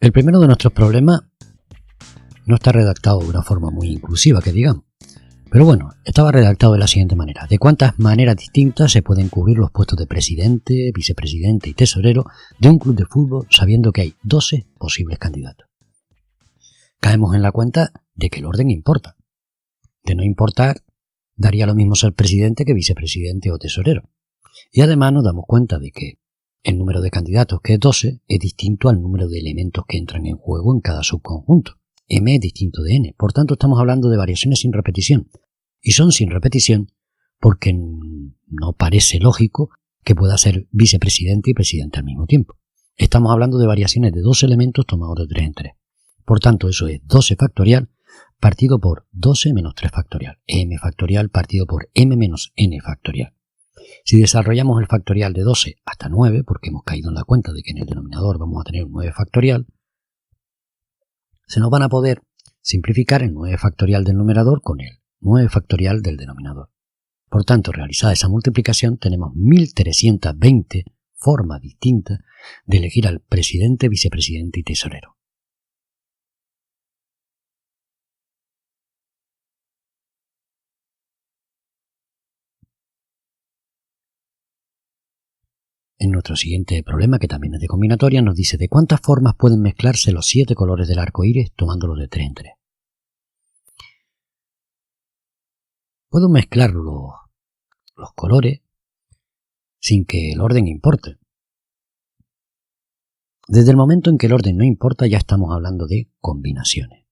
El primero de nuestros problemas no está redactado de una forma muy inclusiva, que digamos. Pero bueno, estaba redactado de la siguiente manera. ¿De cuántas maneras distintas se pueden cubrir los puestos de presidente, vicepresidente y tesorero de un club de fútbol sabiendo que hay 12 posibles candidatos? Caemos en la cuenta de que el orden importa. De no importar, daría lo mismo ser presidente que vicepresidente o tesorero. Y además nos damos cuenta de que el número de candidatos, que es 12, es distinto al número de elementos que entran en juego en cada subconjunto. M es distinto de N. Por tanto, estamos hablando de variaciones sin repetición. Y son sin repetición porque no parece lógico que pueda ser vicepresidente y presidente al mismo tiempo. Estamos hablando de variaciones de 2 elementos tomados de 3 en 3. Por tanto, eso es 12 factorial partido por 12 menos 3 factorial. M factorial partido por M menos N factorial. Si desarrollamos el factorial de 12 hasta 9, porque hemos caído en la cuenta de que en el denominador vamos a tener un 9 factorial, se nos van a poder simplificar el 9 factorial del numerador con el 9 factorial del denominador. Por tanto, realizada esa multiplicación, tenemos 1320 formas distintas de elegir al presidente, vicepresidente y tesorero. En nuestro siguiente problema, que también es de combinatoria, nos dice de cuántas formas pueden mezclarse los 7 colores del arco iris tomándolos de 3 en 3. Puedo mezclar los colores sin que el orden importe. Desde el momento en que el orden no importa, ya estamos hablando de combinaciones.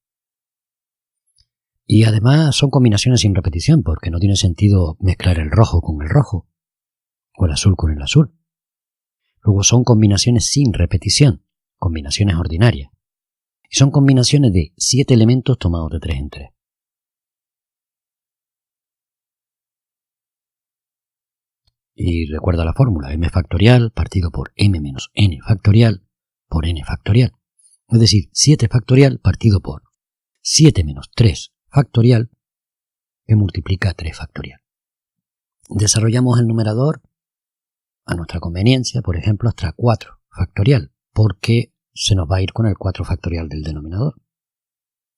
Y además son combinaciones sin repetición, porque no tiene sentido mezclar el rojo con el rojo o el azul con el azul. Luego son combinaciones sin repetición, combinaciones ordinarias. Y son combinaciones de 7 elementos tomados de 3 en 3. Y recuerda la fórmula, m factorial partido por m menos n factorial por n factorial. Es decir, 7 factorial partido por 7 menos 3 factorial que multiplica 3 factorial. Desarrollamos el numerador a nuestra conveniencia, por ejemplo, hasta 4 factorial, porque se nos va a ir con el 4 factorial del denominador.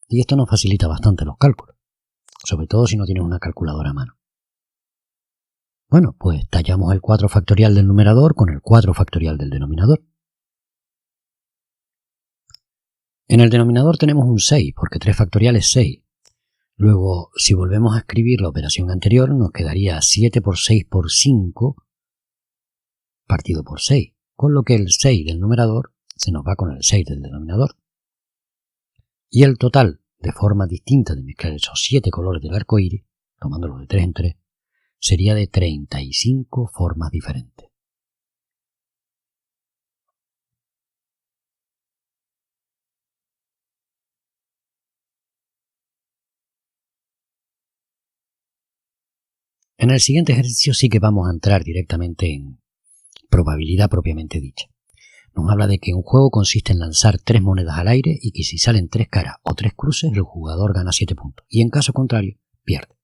Y esto nos facilita bastante los cálculos, sobre todo si no tienes una calculadora a mano. Bueno, pues tallamos el 4 factorial del numerador con el 4 factorial del denominador. En el denominador tenemos un 6, porque 3 factorial es 6. Luego, si volvemos a escribir la operación anterior, nos quedaría 7 por 6 por 5 partido por 6, con lo que el 6 del numerador se nos va con el 6 del denominador. Y el total de formas distintas de mezclar esos 7 colores del arco iris, tomándolos de 3 en 3, sería de 35 formas diferentes. En el siguiente ejercicio sí que vamos a entrar directamente en probabilidad propiamente dicha. Nos habla de que un juego consiste en lanzar 3 monedas al aire y que si salen 3 caras o 3 cruces, el jugador gana 7 puntos y en caso contrario, pierde.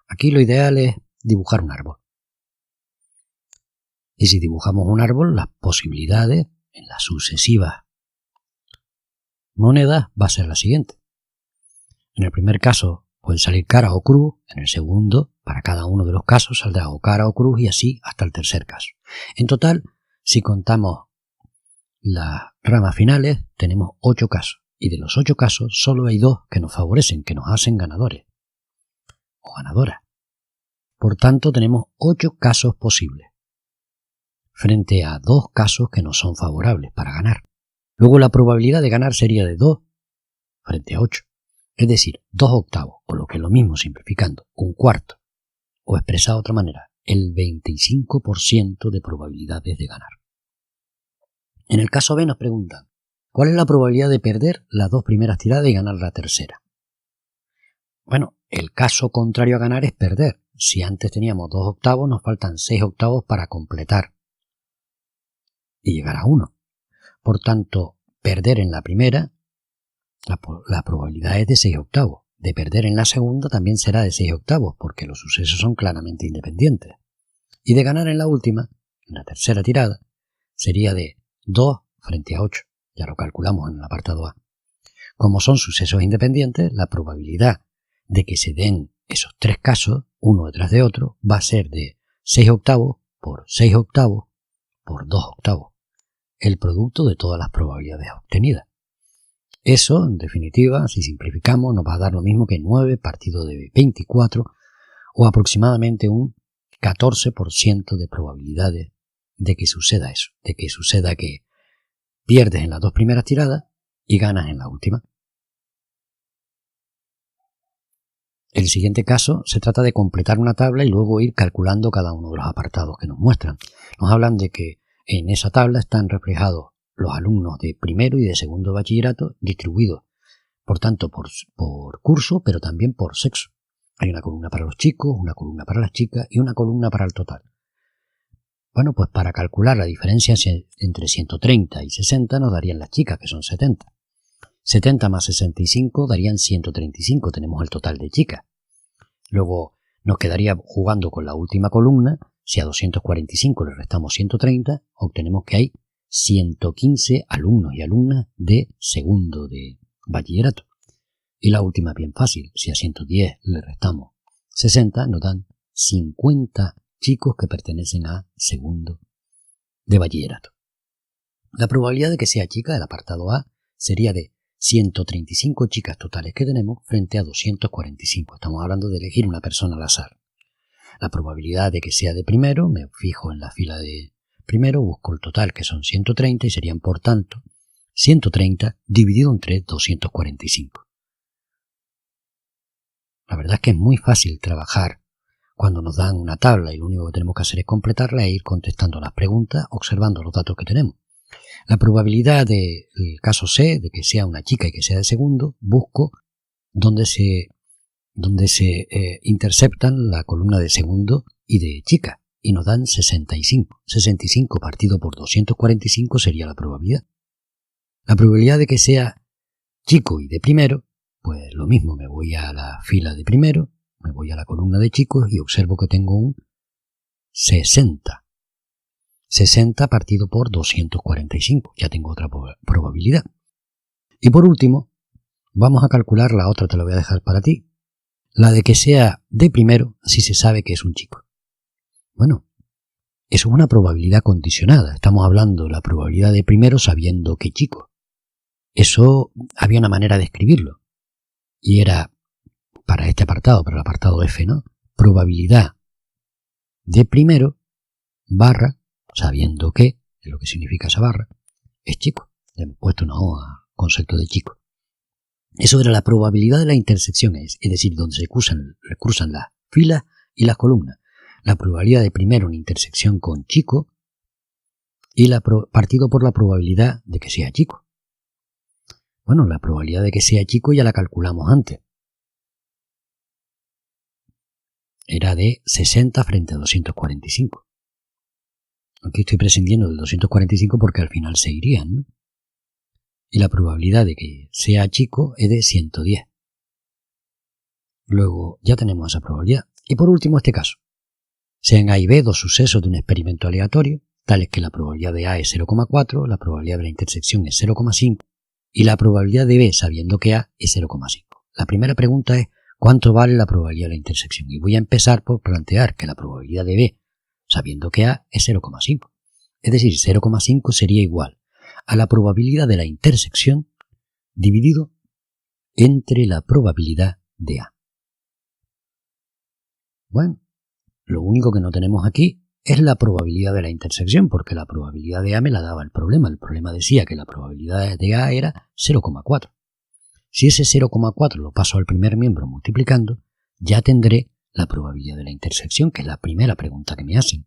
Aquí lo ideal es dibujar un árbol. Y si dibujamos un árbol, las posibilidades en las sucesivas monedas va a ser la siguiente. En el primer caso pueden salir cara o cruz, en el segundo, para cada uno de los casos, saldrá o cara o cruz y así hasta el tercer caso. En total, si contamos las ramas finales, tenemos 8 casos. Y de los 8 casos, solo hay 2 que nos favorecen, que nos hacen ganadores o ganadoras. Por tanto, tenemos 8 casos posibles, frente a 2 casos que no son favorables para ganar. Luego la probabilidad de ganar sería de 2 frente a 8, es decir, 2 octavos, o lo que es lo mismo simplificando, un cuarto, o expresado de otra manera, el 25% de probabilidades de ganar. En el caso B nos preguntan, ¿cuál es la probabilidad de perder las 2 primeras tiradas y ganar la tercera? Bueno, el caso contrario a ganar es perder. Si antes teníamos 2 octavos, nos faltan 6 octavos para completar y llegar a 1. Por tanto, perder en la primera, la probabilidad es de 6 octavos. De perder en la segunda también será de 6 octavos, porque los sucesos son claramente independientes. Y de ganar en la última, en la tercera tirada, sería de 2 frente a 8. Ya lo calculamos en el apartado A. Como son sucesos independientes, la probabilidad de que se den esos tres casos, uno detrás de otro, va a ser de 6 octavos por 6 octavos por 2 octavos, el producto de todas las probabilidades obtenidas. Eso, en definitiva, si simplificamos, nos va a dar lo mismo que 9 partido de 24, o aproximadamente un 14% de probabilidades de que suceda eso, de que suceda que pierdes en las dos primeras tiradas y ganas en la última. El siguiente caso se trata de completar una tabla y luego ir calculando cada uno de los apartados que nos muestran. Nos hablan de que en esa tabla están reflejados los alumnos de primero y de segundo bachillerato distribuidos, por tanto, por curso, pero también por sexo. Hay una columna para los chicos, una columna para las chicas y una columna para el total. Bueno, pues para calcular la diferencia entre 130 y 60 nos darían las chicas, que son 70. 70 más 65 darían 135, tenemos el total de chicas. Luego nos quedaría jugando con la última columna, si a 245 le restamos 130, obtenemos que hay 115 alumnos y alumnas de segundo de bachillerato. Y la última bien fácil, si a 110 le restamos 60, nos dan 50 chicos que pertenecen a segundo de bachillerato. La probabilidad de que sea chica del apartado A sería de 135 chicas totales que tenemos frente a 245. Estamos hablando de elegir una persona al azar. La probabilidad de que sea de primero, me fijo en la fila de primero, busco el total que son 130 y serían por tanto 130 dividido entre 245. La verdad es que es muy fácil trabajar cuando nos dan una tabla y lo único que tenemos que hacer es completarla e ir contestando las preguntas observando los datos que tenemos. La probabilidad del caso C, de que sea una chica y que sea de segundo, busco donde se interceptan la columna de segundo y de chica, y nos dan 65. 65 partido por 245 sería la probabilidad. La probabilidad de que sea chico y de primero, pues lo mismo, me voy a la fila de primero, me voy a la columna de chicos y observo que tengo un 60. 60 partido por 245, ya tengo otra probabilidad. Y por último, vamos a calcular la otra, te la voy a dejar para ti, la de que sea de primero si se sabe que es un chico. Bueno, eso es una probabilidad condicionada, estamos hablando de la probabilidad de primero sabiendo que chico. Eso había una manera de escribirlo, y era para este apartado, para el apartado F, ¿no? Probabilidad de primero barra sabiendo que, es lo que significa esa barra, es chico. Le hemos puesto una O al concepto de chico. Eso era la probabilidad de la intersección, es decir, donde se cruzan las filas y las columnas. La probabilidad de primero en intersección con chico y partido por la probabilidad de que sea chico. Bueno, la probabilidad de que sea chico ya la calculamos antes. Era de 60 frente a 245. Aquí estoy prescindiendo del 245 porque al final se irían, ¿no? Y la probabilidad de que sea chico es de 110. Luego ya tenemos esa probabilidad. Y por último este caso. Sean A y B dos sucesos de un experimento aleatorio, tales que la probabilidad de A es 0,4, la probabilidad de la intersección es 0,5 y la probabilidad de B sabiendo que A es 0,5. La primera pregunta es ¿cuánto vale la probabilidad de la intersección? Y voy a empezar por plantear que la probabilidad de B sabiendo que A es 0,5. Es decir, 0,5 sería igual a la probabilidad de la intersección dividido entre la probabilidad de A. Bueno, lo único que no tenemos aquí es la probabilidad de la intersección, porque la probabilidad de A me la daba el problema. El problema decía que la probabilidad de A era 0,4. Si ese 0,4 lo paso al primer miembro multiplicando, ya tendré la probabilidad de la intersección, que es la primera pregunta que me hacen.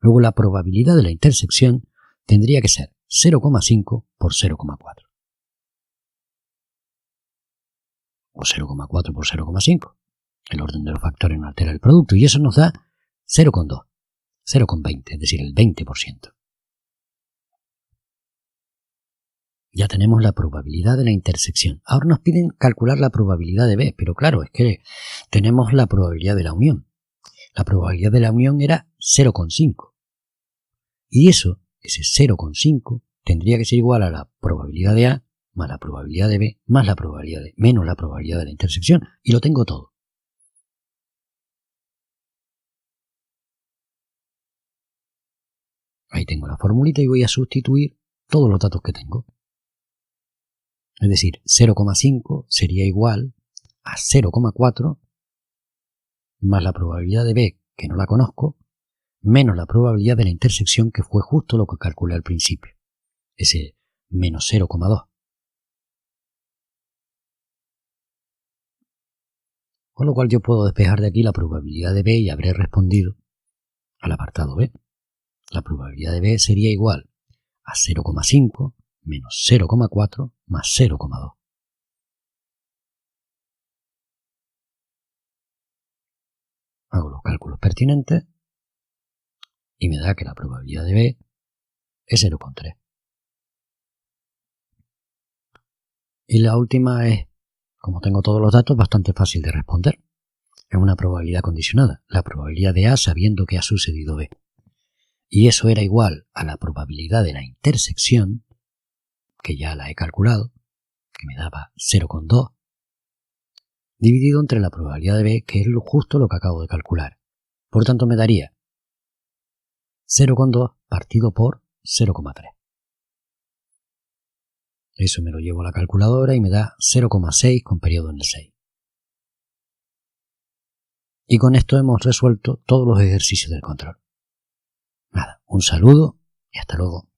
Luego la probabilidad de la intersección tendría que ser 0,5 por 0,4. O 0,4 por 0,5. El orden de los factores no altera el producto y eso nos da 0,2, 0,20, es decir, el 20%. Ya tenemos la probabilidad de la intersección. Ahora nos piden calcular la probabilidad de B, pero claro, es que tenemos la probabilidad de la unión. La probabilidad de la unión era 0,5. Y eso, ese 0,5, tendría que ser igual a la probabilidad de A más la probabilidad de B más la probabilidad de menos la probabilidad de la intersección, y lo tengo todo. Ahí tengo la formulita y voy a sustituir todos los datos que tengo. Es decir, 0,5 sería igual a 0,4 más la probabilidad de B, que no la conozco, menos la probabilidad de la intersección, que fue justo lo que calculé al principio, ese menos 0,2. Con lo cual yo puedo despejar de aquí la probabilidad de B y habré respondido al apartado B. La probabilidad de B sería igual a 0,5 menos 0,4 más 0,2. Hago los cálculos pertinentes y me da que la probabilidad de B es 0,3. Y la última es, como tengo todos los datos, bastante fácil de responder. Es una probabilidad condicionada, la probabilidad de A sabiendo que ha sucedido B. Y eso era igual a la probabilidad de la intersección, que ya la he calculado, que me daba 0,2, dividido entre la probabilidad de B, que es justo lo que acabo de calcular. Por tanto, me daría 0,2 partido por 0,3. Eso me lo llevo a la calculadora y me da 0,6 con periodo en el 6. Y con esto hemos resuelto todos los ejercicios del control. Nada, un saludo y hasta luego.